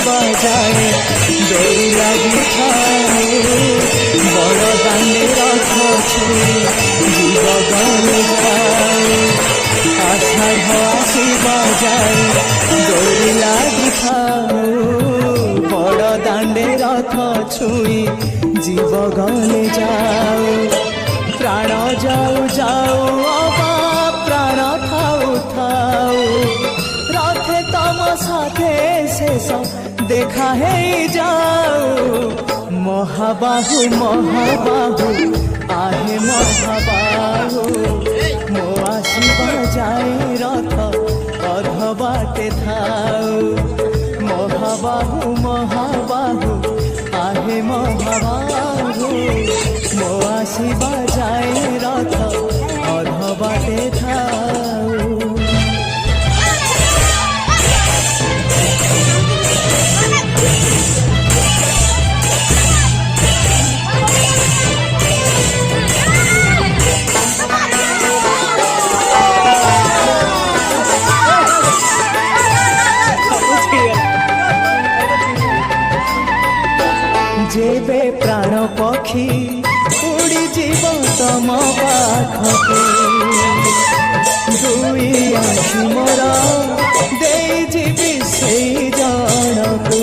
बजाए डोरी लगी बड़ दांडे रथ छुई जीव गले जाए आषाढ़ आसी बजाए डोरी लगी बड़ दांडे रथ छुई जीव गले जाओ प्राण जाऊ जाऊ अबा प्राण थाऊ थाऊ रथे तम साथे शेष देखा है जाओ महाबाहु महाबाहु आहे महाबाहु मो आसवा जाए रथ अध बाटे थाऊ महाबाहु महाबाहु आहे महाबाहु मो आसवा जाए रथ अध बाटे थाऊ जेबे प्राण पक्षी उड़ी जीव तम पाखके दुई आखि मोर दे जीवी से जनकू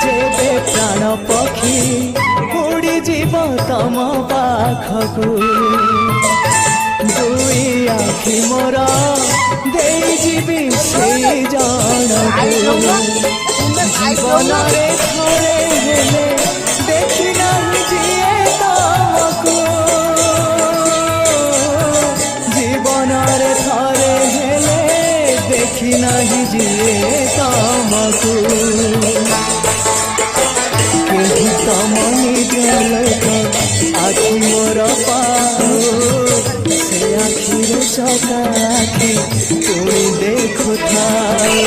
जेबे प्राण पक्षी उड़ी जीव तम पाखकू दुई आखि मोर दे जीवी से जनकू जीवनरे थरे हेले देखी नहीं जिए तमकू जीवनरे थरे हेले देखी नहीं जिए तमकू केही तम निज लोक आखि मोर पाओ से आखिर सका आखि पुणी देखु थाओ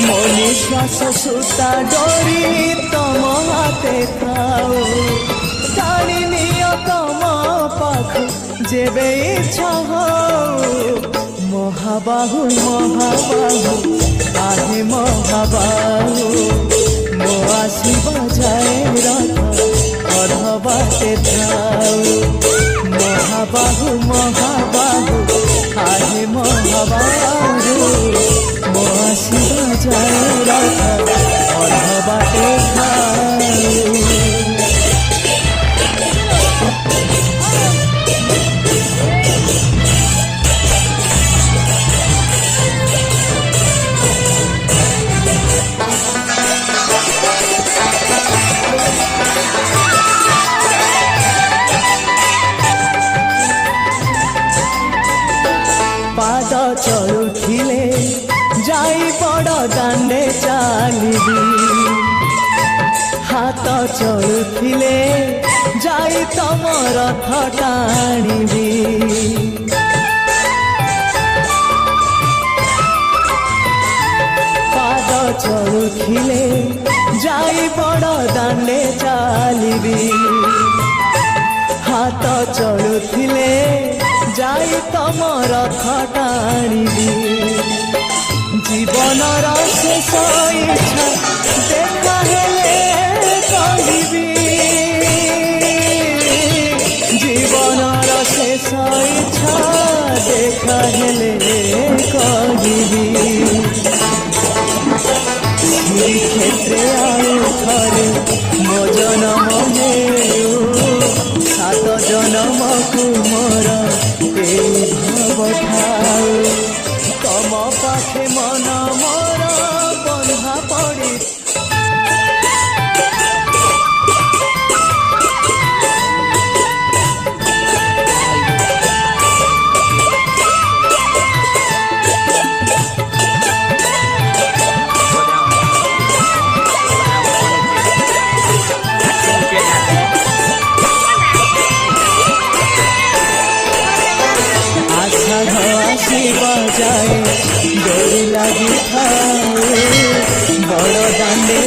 मो निश्वास सुता डोरी तम हाथे थाओ टाणी नियो तम पाख जेबे इच्छा हो महाबाहु महाबाहु आहे महाबाहु मो आसवा जाए रथ अध बाटे थाऊ महाबाहु महाबाहु आहे महाबाहु मो आसवा जाए रथ अध बाटे थाऊ पाद चलुथिले जाई बड़ दांडे चलिबी हाथ चलुथिले जाई तम रथ टाणिबी पाद चलुथिले जाई बड़ दांडे चलिबी हाथ चलुथिले जाई तम रथ टाणिबी जीवनर शेष इच्छा देखा हेले कहिबी जीवनर शेष इच्छा देखा हेले कहिबी श्रीक्षेत्रे आउ थरे मो जनम सात जनम को मोर भाव ठाऊ तम पाखे मन मोर बंधा पड़ी बजाए डोरी लगी था बड़ दांडे